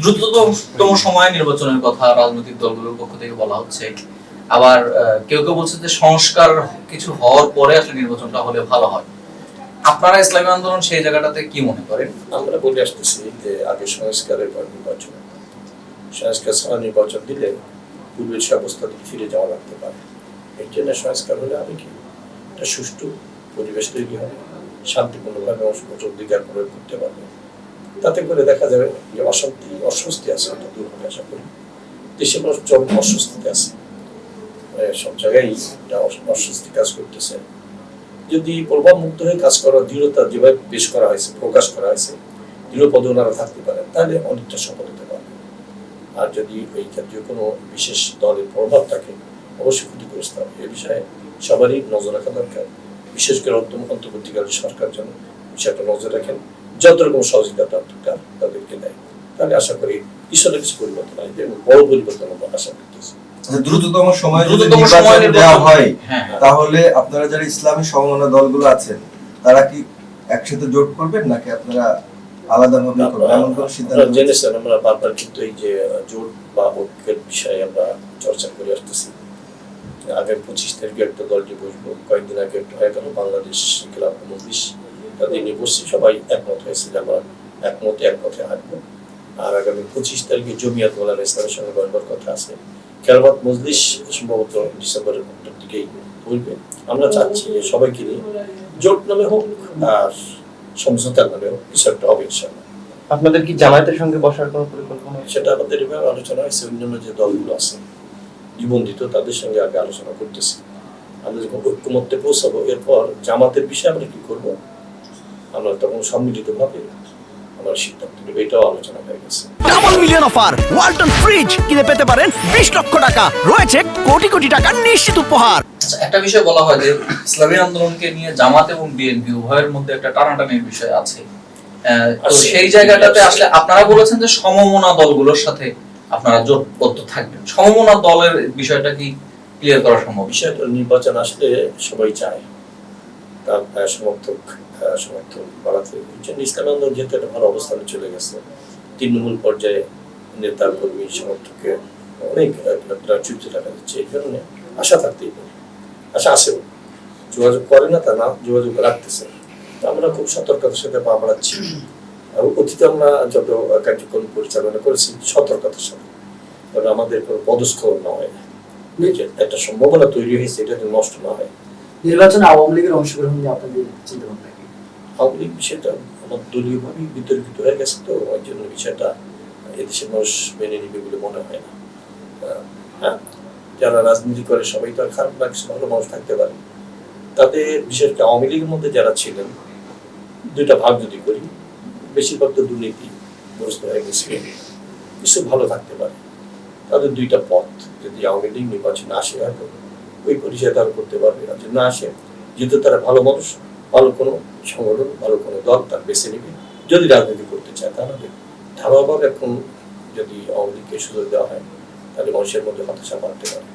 দ্রুততম সময়ে নির্বাচনের কথা রাজনৈতিক দলগুলোর পক্ষ থেকে বলা হচ্ছে, আবার কেউ কেউ বলছে যে সংস্কার কিছু হওয়ার পরে আসলে নির্বাচনটা হলে ভালো হয়। আপনারা ইসলামী আন্দোলন সেই জায়গাটাতে কি মনে করেন? আমরা বলে আসতেছি যে আগে সংস্কারের পর নির্বাচন, সংস্কার ছাড়া নির্বাচন দিলে পূর্বের সে অবস্থা থেকে ফিরে যাওয়া লাগতে পারে। এর জন্য সংস্কার হলে আমি কি একটা সুষ্ঠু পরিবেশ তৈরি হবে, শান্তিপূর্ণভাবে অধিকার প্রয়োগ করতে পারবে। তাতে করে দেখা যাবে যে অস্বস্তি আছে ওটা দূর হবে আশা করি। দেশে মানুষ চরম অস্বস্তিতে আছে, সব জায়গায় অস্বস্তি কাজ করতেছে। যদি প্রভাব মুক্ত হয়ে কাজ করার দৃঢ়তা যেভাবে পেশ করা হয়েছে, প্রকাশ করা হয়েছে, দৃঢ়পদে ওনারা থাকতে পারেন, তাহলে অনেকটা সফল হতে পারবে। আর যদি এই ক্ষেত্রে কোনো বিশেষ দলের প্রভাব থাকে, অবশ্যই ক্ষতিগ্রস্ত হবে। এ বিষয়ে সবারই নজর রাখা দরকার, বিশেষ করে অন্তর্বর্তীকালীন সরকার যেন বিষয়টা নজর রাখেন, যত রকম সহযোগিতা দরকার তাদেরকে দেয়। তাহলে আশা করি কিছু না কিছু পরিবর্তন আসবে এবং বড় পরিবর্তন আমরা আশা করতেছি। দ্রুততম সময়ে যদি নির্বাচন দেওয়া হয়, তাহলে আপনারা যারা ইসলামী সমমনা দলগুলো আছেন তারা কি একসাথে জোট করবেন নাকি আপনারা আলাদাভাবে করবেন, এমন কোন সিদ্ধান্ত? জেনেছেন আমরা বারবার কিন্তু এই যে জোট বা ঐক্যের বিষয়ে আমরা চর্চা করে আসতেছি। আগে 25 তারিখে একটা দল যে বসবো, কয়েকদিন আগে একটা হয়ে গেল বাংলাদেশ খেলাফ মজলিস, তাদের নিয়ে বসছি, সবাই একমত হয়েছে যে আমরা একমতে হাঁটবো। আর আগামী 25 তারিখে জমিয়াত ওলামা ইসলামের সঙ্গে বসবার কথা আছে। খেলাফত মজলিস সম্ভবত ডিসেম্বরের দিকেই বলবে। আমরা চাচ্ছি যে সবাইকে নিয়ে জোট নামে হোক আর সমঝোতার নামে হোক কিছু একটা হবে ইনশাআল্লাহ। আপনাদের কি জামায়াতের সঙ্গে বসার কোনো পরিকল্পনা? সেটা আমাদের এভাবে আলোচনা হয়েছে, অন্যান্য যে দলগুলো আছে নিবন্ধিত তাদের সঙ্গে আগে আলোচনা করতেছি। আমরা যখন ঐক্যমত্যে পৌঁছাবো, এরপর জামাতের বিষয়ে আমরা কি করবো আমরা তখন সম্মিলিতভাবে আমার সিদ্ধান্ত নেব, এটাও আলোচনা হয়ে গেছে। Double million offer Walton fridge কিনে পেতে পারেন 20 লক্ষ টাকা, রয়েছে কোটি কোটি টাকার নিশ্চিত উপহার। একটা বিষয় বলা হয় যে ইসলামী আন্দোলনকে নিয়ে জামাত এবং বিএনপি উভয়ের মধ্যে একটা টানাটানির বিষয় আছে। তো সেই জায়গাটাতে আসলে আপনারা বলেছেন যে সমমনা দলগুলোর সাথে আপনারা জোটবদ্ধ থাকবেন, সমমনা দলের বিষয়টা কি ক্লিয়ার করা সম্ভব? বিষয়টা নির্বাচন আসলে সবাই চায় তার সমর্থক বাড়াতে। এই জন্য ইসলামী আন্দোলন যেহেতু একটা ভালো অবস্থানে চলে গেছে, তৃণমূল পর্যায়ে নেতা কর্মী সমর্থকের অনেক চুক্তি দেখা যাচ্ছে, এই জন্য আশা থাকতেই পারে, আশা আসেও, যোগাযোগ করে না তা না, যোগাযোগ রাখতেছে। আমরা খুব সতর্কতার সাথে পা বাড়াচ্ছি। আর অতীতে আমরা যত কার্যক্রম পরিচালনা করেছি সতর্কতার সাথে, কারণ আমাদের কোনো পদস্খলন না হয়, একটা সম্ভাবনা তৈরি হয়েছে, এটা যেন নষ্ট না হয়। নির্বাচনে আওয়ামী লীগের অংশগ্রহণ নিয়ে আপনাদের চিন্তা ভাবনা কি? আওয়ামী লীগ বিষয়টা আমার দলীয়ভাবেই বিতর্কিত হয়ে গেছে, তো ওই জন্য বিষয়টা এদেশের মানুষ মেনে নিবে বলে মনে হয় না। হ্যাঁ, যারা রাজনীতি করে সবাই তো আর খারাপ না, কিছু ভালো মানুষ থাকতে পারে। তাদের বিশেষ করে আওয়ামী লীগের মধ্যে যারা ছিলেন, দুইটা ভাগ যদি করি, বেশিরভাগ তো দুর্নীতিগ্রস্ত হয়ে গেছে, কিছু ভালো থাকতে পারে। তাদের দুইটা পথ, যদি আওয়ামী লীগ নির্বাচনে আসে হয়তো ওই পরিচয় তারা করতে পারবে, আর যদি না আসে যেহেতু তারা ভালো মানুষ, ভালো কোনো সংগঠন, ভালো কোনো দল তার বেছে নেবে যদি রাজনীতি করতে চায়। তাহলে ধারাবাহিক এখন যদি আওয়ামী লীগকে সুযোগ দেওয়া হয় তাহলে মানুষের মধ্যে হতাশা বাড়তে পারে।